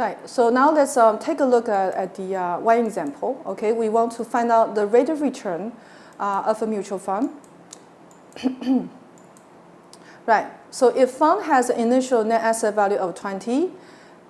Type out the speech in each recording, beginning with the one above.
Right, so now let's take a look at the one example. Okay, we want to find out the rate of return of a mutual fund. Right, so if fund has an initial net asset value of 20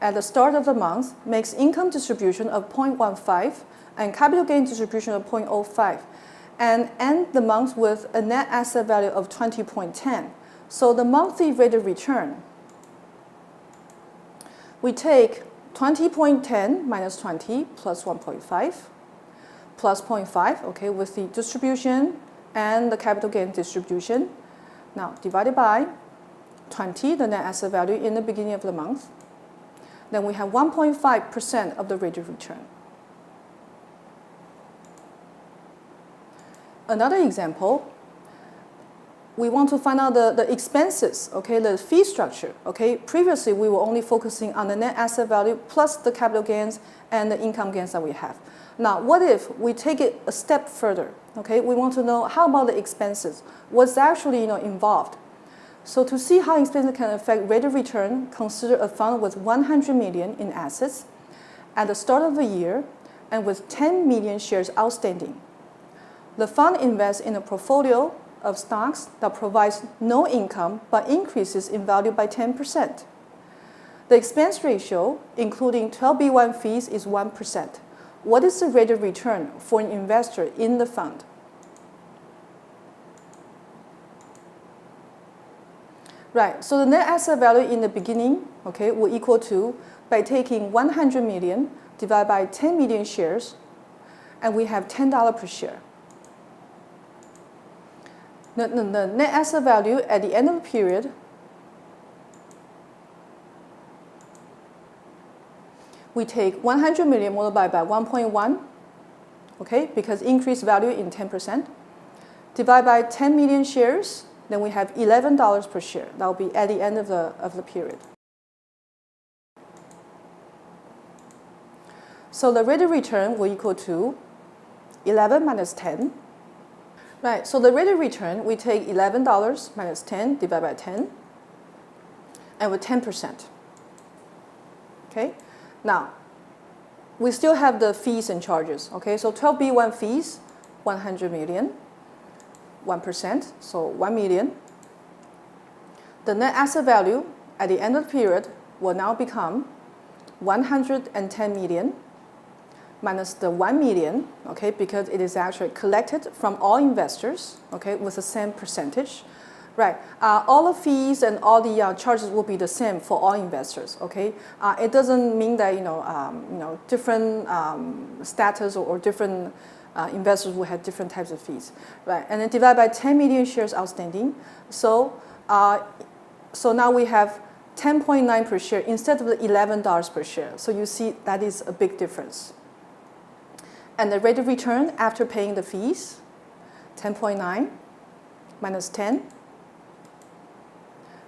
at the start of the month, makes income distribution of 0.15 and capital gain distribution of 0.05, and end the month with a net asset value of 20.10. So the monthly rate of return, we take 20.10 minus 20 plus 1.5 plus 0.5, okay, with the distribution and the capital gain distribution. Now divided by 20, the net asset value in the beginning of the month. Then we have 1.5% of the rate of return. Another example, we want to find out the expenses, okay, the fee structure. Okay, previously we were only focusing on the net asset value plus the capital gains and the income gains that we have. Now, what if we take it a step further? Okay, we want to know how about the expenses? What's actually involved? So to see how expenses can affect rate of return, consider a fund with 100 million in assets at the start of the year and with 10 million shares outstanding. The fund invests in a portfolio of stocks that provides no income but increases in value by 10%. The expense ratio, including 12B1 fees, is 1%. What is the rate of return for an investor in the fund? Right, so the net asset value in the beginning, okay, will equal to, by taking 100 million divided by 10 million shares, and we have $10 per share. The net asset value at the end of the period, we take 100 million multiplied by 1.1, okay, because increased value in 10%, divided by 10 million shares, then we have $11 per share. That will be at the end of the period. So the rate of return will equal to 11 minus 10. Right, so the rate of return, we take $11 minus 10 divided by 10, and with 10%. Okay, now, we still have the fees and charges. Okay, so 12B1 fees, 100 million, 1%, so 1 million. The net asset value at the end of the period will now become 110 million minus the 1 million, okay, because it is actually collected from all investors, okay, with the same percentage. Right, all the fees and all the charges will be the same for all investors. Okay, it doesn't mean that different status or different investors will have different types of fees. Right, and then divided by 10 million shares outstanding. So, so now we have 10.9 per share instead of the $11 per share. So you see that is a big difference. And the rate of return after paying the fees, 10.9 minus 10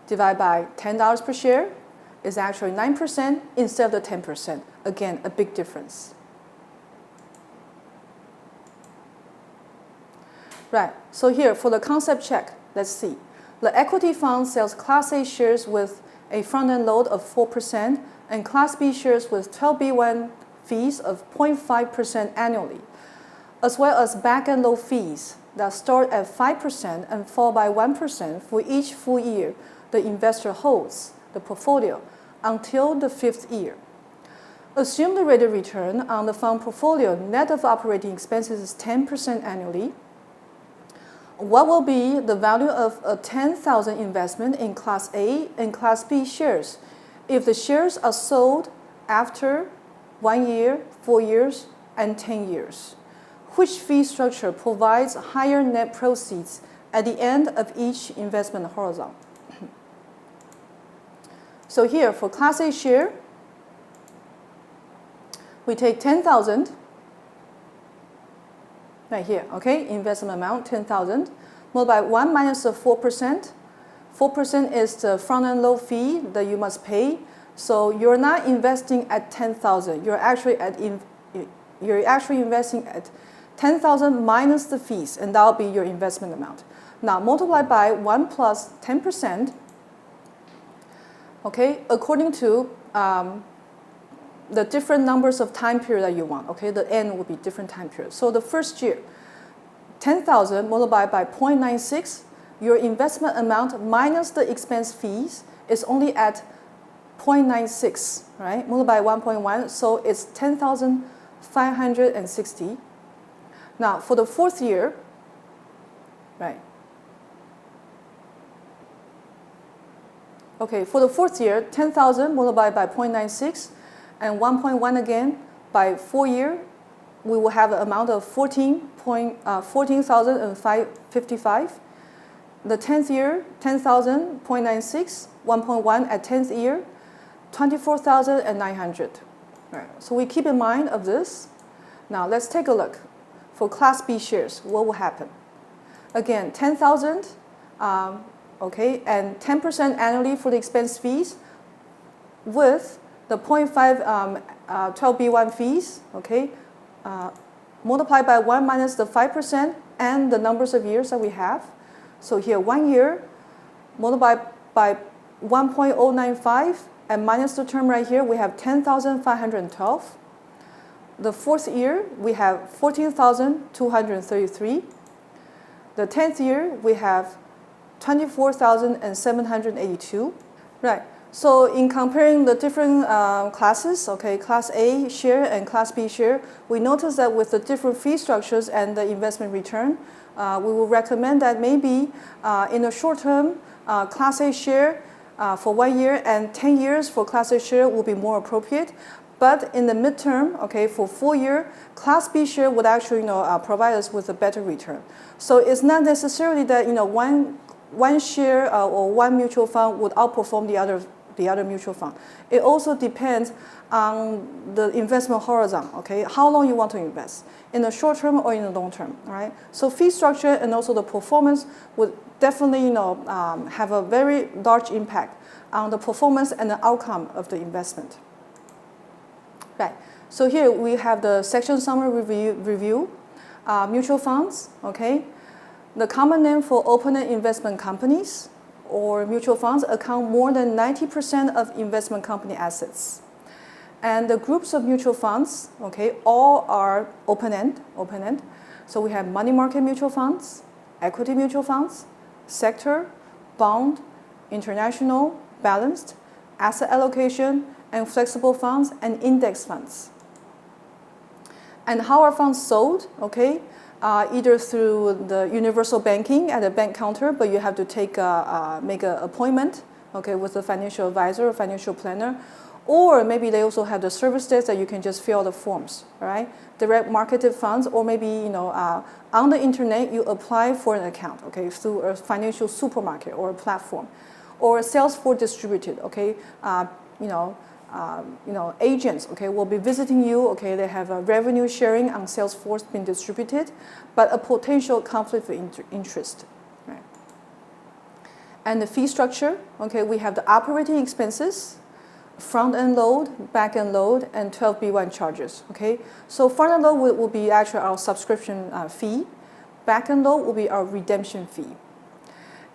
divided by $10 per share is actually 9% instead of the 10%. Again, a big difference. Right, so here for the concept check, let's see. The equity fund sells Class A shares with a front-end load of 4% and Class B shares with 12B1 fees of 0.5% annually, as well as back-end load fees that start at 5% and fall by 1% for each full year the investor holds the portfolio until the 5th year. Assume the rate of return on the fund portfolio net of operating expenses is 10% annually. What will be the value of a 10,000 investment in Class A and Class B shares if the shares are sold after 1 year, 4 years, and 10 years? Which fee structure provides higher net proceeds at the end of each investment horizon? So here for Class A share, we take 10,000 right here, okay, investment amount 10,000, multiply 1 minus the 4%. 4% is the front-end load fee that you must pay. So you're not investing at 10,000. You're actually investing at 10,000 minus the fees, and that will be your investment amount. Now multiply by 1 plus 10%. Okay, according to the different numbers of time period that you want. Okay, the n will be different time period. So the first year, 10,000 multiplied by 0.96, your investment amount minus the expense fees is only at 0.96, right? Multiplied by 1.1, so it's 10,560. Now for the fourth year, right? Okay, for the fourth year, 10,000 multiplied by 0.96 and 1.1 again by 4 years, we will have an amount of 14,555. The 10th year, 10,000, 0.96, 1.1 at 10th year, 24,900. Right. So we keep in mind of this. Now let's take a look. For Class B shares, what will happen? Again, 10,000, okay, and 10% annually for the expense fees with the 0.5 12B1 fees, okay, multiplied by 1 minus the 5% and the numbers of years that we have. So here, 1 year multiplied by 1.095 and minus the term right here, we have 10,512. The fourth year, we have 14,233. The 10th year, we have 24,782. Right. So in comparing the different classes, okay, Class A share and Class B share, we notice that with the different fee structures and the investment return, we will recommend that maybe in the short term, Class A share for 1 year and 10 years for Class A share will be more appropriate. But in the midterm, okay, for 4 years, Class B share would actually, provide us with a better return. So it's not necessarily that, one share or one mutual fund would outperform the other mutual fund. It also depends on the investment horizon, okay? How long you want to invest, in the short term or in the long term, right? So fee structure and also the performance would definitely, have a very large impact on the performance and the outcome of the investment. Right. So here we have the section summary review. Mutual funds, okay? The common name for open-end investment companies or mutual funds account more than 90% of investment company assets. And the groups of mutual funds, okay, all are open-end. So we have money market mutual funds, equity mutual funds, sector, bond, international, balanced, asset allocation, and flexible funds and index funds. And how are funds sold? Okay, either through the universal banking at a bank counter, but you have to make an appointment, okay, with a financial advisor or financial planner, or maybe they also have the service desk that you can just fill the forms, right? Direct marketed funds, or maybe on the internet you apply for an account, okay, through a financial supermarket or a platform, or a Salesforce distributed, okay, agents, okay, will be visiting you, okay, they have a revenue sharing on Salesforce being distributed, but a potential conflict of interest, right? And the fee structure, okay, we have the operating expenses, front-end load, back-end load, and 12B1 charges, okay? So front-end load will be actually our subscription fee, back-end load will be our redemption fee.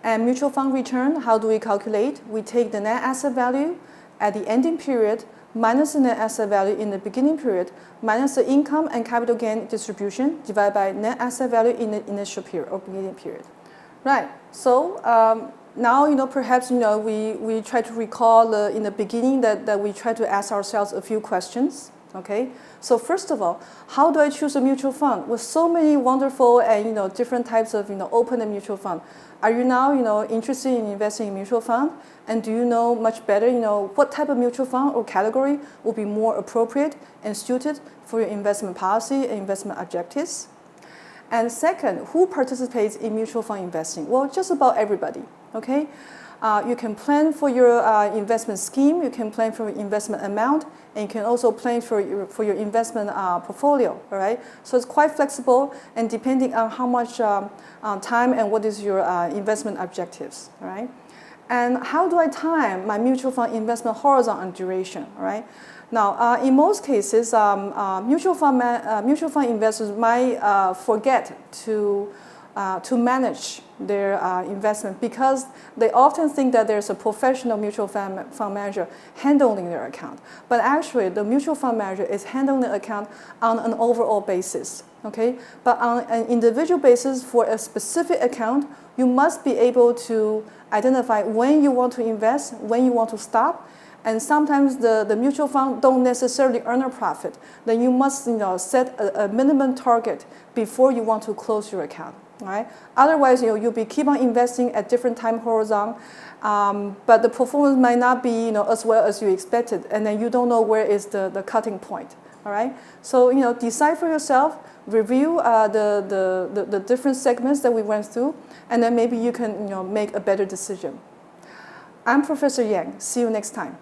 And mutual fund return, how do we calculate? We take the net asset value at the ending period minus the net asset value in the beginning period minus the income and capital gain distribution divided by net asset value in the initial period or beginning period. Right, so now perhaps we try to recall in the beginning that we try to ask ourselves a few questions. Okay, so first of all, how do I choose a mutual fund with so many wonderful and different types of open and mutual fund? Are you now interested in investing in mutual fund? And do you know much better what type of mutual fund or category will be more appropriate and suited for your investment policy and investment objectives? And second, who participates in mutual fund investing? Well, just about everybody. Okay. You can plan for your investment scheme, you can plan for your investment amount, and you can also plan for your investment portfolio, all right? So it's quite flexible and depending on how much time and what is your investment objectives, all right? And how do I time my mutual fund investment horizon and duration, all right? Now, in most cases, mutual fund investors might forget to to manage their investment, because they often think that there's a professional mutual fund manager handling their account. But actually, the mutual fund manager is handling the account on an overall basis. Okay? But on an individual basis for a specific account, you must be able to identify when you want to invest, when you want to stop. And sometimes the mutual fund don't necessarily earn a profit. Then you must set a minimum target before you want to close your account. Right? Otherwise, you'll be keep on investing at different time horizon, but the performance might not be as well as you expected, and then you don't know where is the cutting point. All right? So decide for yourself, review the different segments that we went through, and then maybe you can make a better decision. I'm Professor Yang. See you next time.